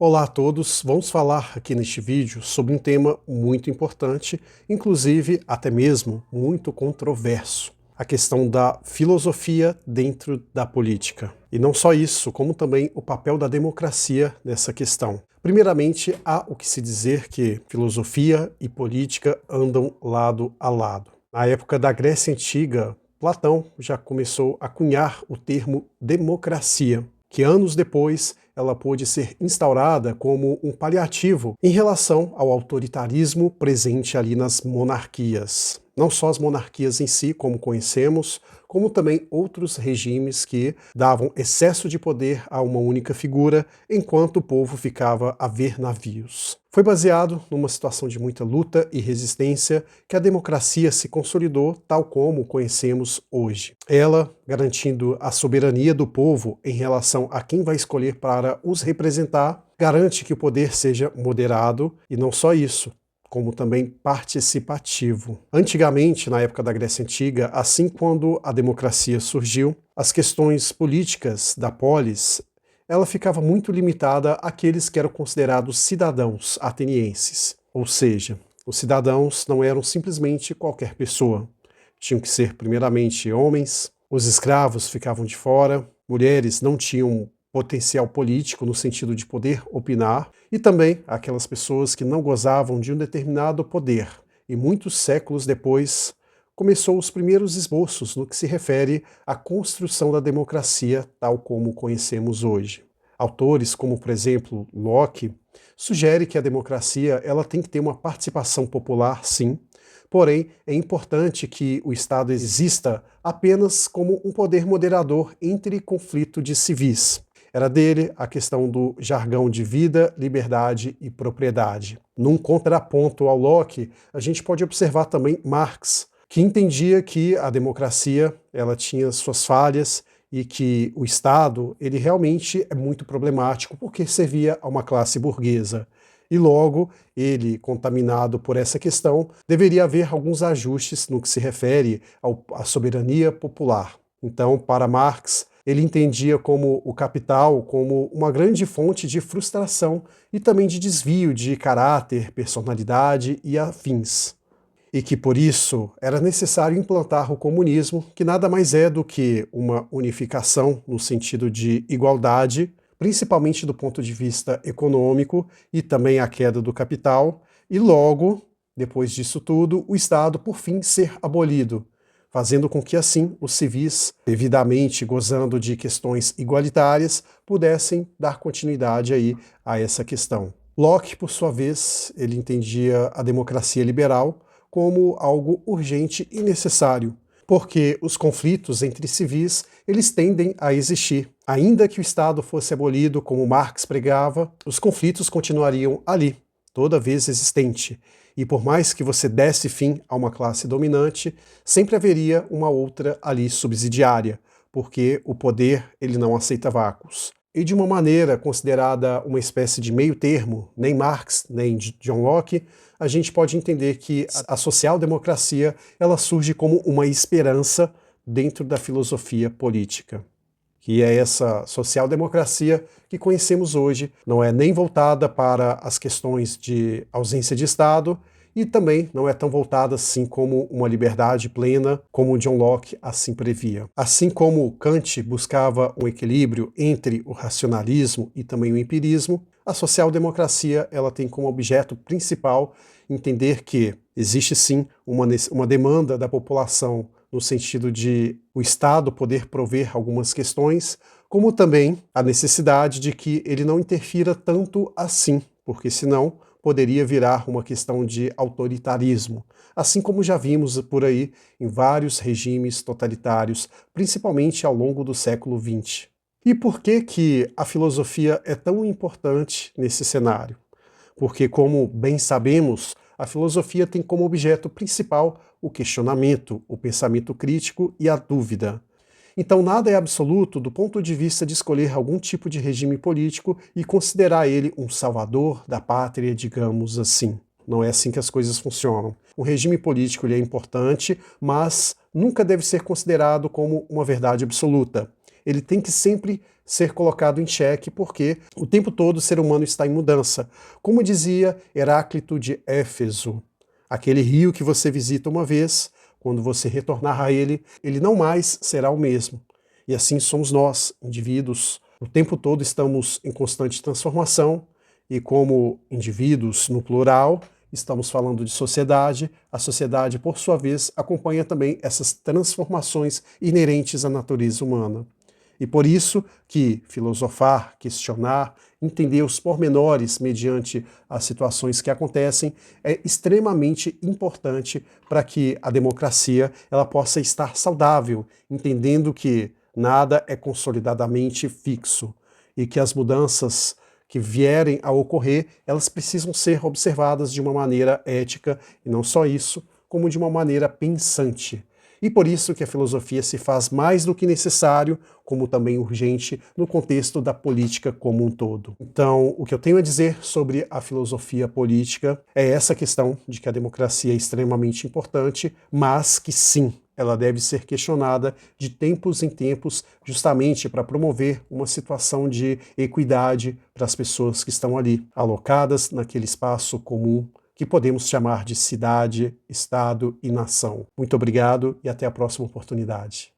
Olá a todos, vamos falar aqui neste vídeo sobre um tema muito importante, inclusive até mesmo muito controverso, a questão da filosofia dentro da política. E não só isso, como também o papel da democracia nessa questão. Primeiramente, há o que se dizer que filosofia e política andam lado a lado. Na época da Grécia Antiga, Platão já começou a cunhar o termo democracia, que anos depois ela pôde ser instaurada como um paliativo em relação ao autoritarismo presente ali nas monarquias. Não só as monarquias em si, como conhecemos, como também outros regimes que davam excesso de poder a uma única figura, enquanto o povo ficava a ver navios. Foi baseado numa situação de muita luta e resistência que a democracia se consolidou tal como conhecemos hoje. Ela garantindo a soberania do povo em relação a quem vai escolher para os representar, garante que o poder seja moderado e não só isso, como também participativo. Antigamente, na época da Grécia Antiga, assim quando a democracia surgiu, as questões políticas da polis, ela ficava muito limitada àqueles que eram considerados cidadãos atenienses. Ou seja, os cidadãos não eram simplesmente qualquer pessoa. Tinham que ser primeiramente homens, os escravos ficavam de fora, mulheres não tinham potencial político no sentido de poder opinar, e também aquelas pessoas que não gozavam de um determinado poder. E muitos séculos depois, começou os primeiros esboços no que se refere à construção da democracia tal como conhecemos hoje. Autores como, por exemplo, Locke, sugerem que a democracia ela tem que ter uma participação popular, sim, porém é importante que o Estado exista apenas como um poder moderador entre conflito de civis. Era dele a questão do jargão de vida, liberdade e propriedade. Num contraponto ao Locke, a gente pode observar também Marx, que entendia que a democracia ela tinha suas falhas e que o Estado ele realmente é muito problemático porque servia a uma classe burguesa. E logo, ele, contaminado por essa questão, deveria haver alguns ajustes no que se refere à soberania popular. Então, para Marx, ele entendia como o capital como uma grande fonte de frustração e também de desvio de caráter, personalidade e afins. E que por isso era necessário implantar o comunismo, que nada mais é do que uma unificação no sentido de igualdade, principalmente do ponto de vista econômico e também a queda do capital, e logo, depois disso tudo, o Estado por fim ser abolido, fazendo com que assim os civis, devidamente gozando de questões igualitárias, pudessem dar continuidade aí a essa questão. Locke, por sua vez, ele entendia a democracia liberal como algo urgente e necessário, porque os conflitos entre civis, eles tendem a existir. Ainda que o Estado fosse abolido, como Marx pregava, os conflitos continuariam ali, toda vez existente. E por mais que você desse fim a uma classe dominante, sempre haveria uma outra ali subsidiária, porque o poder ele não aceita vácuos. E de uma maneira considerada uma espécie de meio termo, nem Marx, nem John Locke, a gente pode entender que a social-democracia ela surge como uma esperança dentro da filosofia política. Que é essa social-democracia que conhecemos hoje, não é nem voltada para as questões de ausência de Estado e também não é tão voltada assim como uma liberdade plena, como John Locke assim previa. Assim como Kant buscava um equilíbrio entre o racionalismo e também o empirismo, a social-democracia ela tem como objeto principal entender que existe sim uma demanda da população no sentido de o Estado poder prover algumas questões, como também a necessidade de que ele não interfira tanto assim, porque senão poderia virar uma questão de autoritarismo, assim como já vimos por aí em vários regimes totalitários, principalmente ao longo do século XX. E por que que a filosofia é tão importante nesse cenário? Porque, como bem sabemos, a filosofia tem como objeto principal o questionamento, o pensamento crítico e a dúvida. Então nada é absoluto do ponto de vista de escolher algum tipo de regime político e considerar ele um salvador da pátria, digamos assim. Não é assim que as coisas funcionam. O regime político ele é importante, mas nunca deve ser considerado como uma verdade absoluta. ele tem que sempre ser colocado em xeque, porque o tempo todo o ser humano está em mudança. Como dizia Heráclito de Éfeso, aquele rio que você visita uma vez, quando você retornar a ele, ele não mais será o mesmo. E assim somos nós, indivíduos. O tempo todo estamos em constante transformação e, como indivíduos no plural, estamos falando de sociedade. A sociedade, por sua vez, acompanha também essas transformações inerentes à natureza humana. E por isso que filosofar, questionar, entender os pormenores mediante as situações que acontecem é extremamente importante para que a democracia ela possa estar saudável, entendendo que nada é consolidadamente fixo e que as mudanças que vierem a ocorrer, elas precisam ser observadas de uma maneira ética, e não só isso, como de uma maneira pensante. E por isso que a filosofia se faz mais do que necessário, como também urgente, no contexto da política como um todo. Então, o que eu tenho a dizer sobre a filosofia política é essa questão de que a democracia é extremamente importante, mas que sim, ela deve ser questionada de tempos em tempos, justamente para promover uma situação de equidade para as pessoas que estão ali, alocadas naquele espaço comum que podemos chamar de cidade, estado e nação. Muito obrigado e até a próxima oportunidade.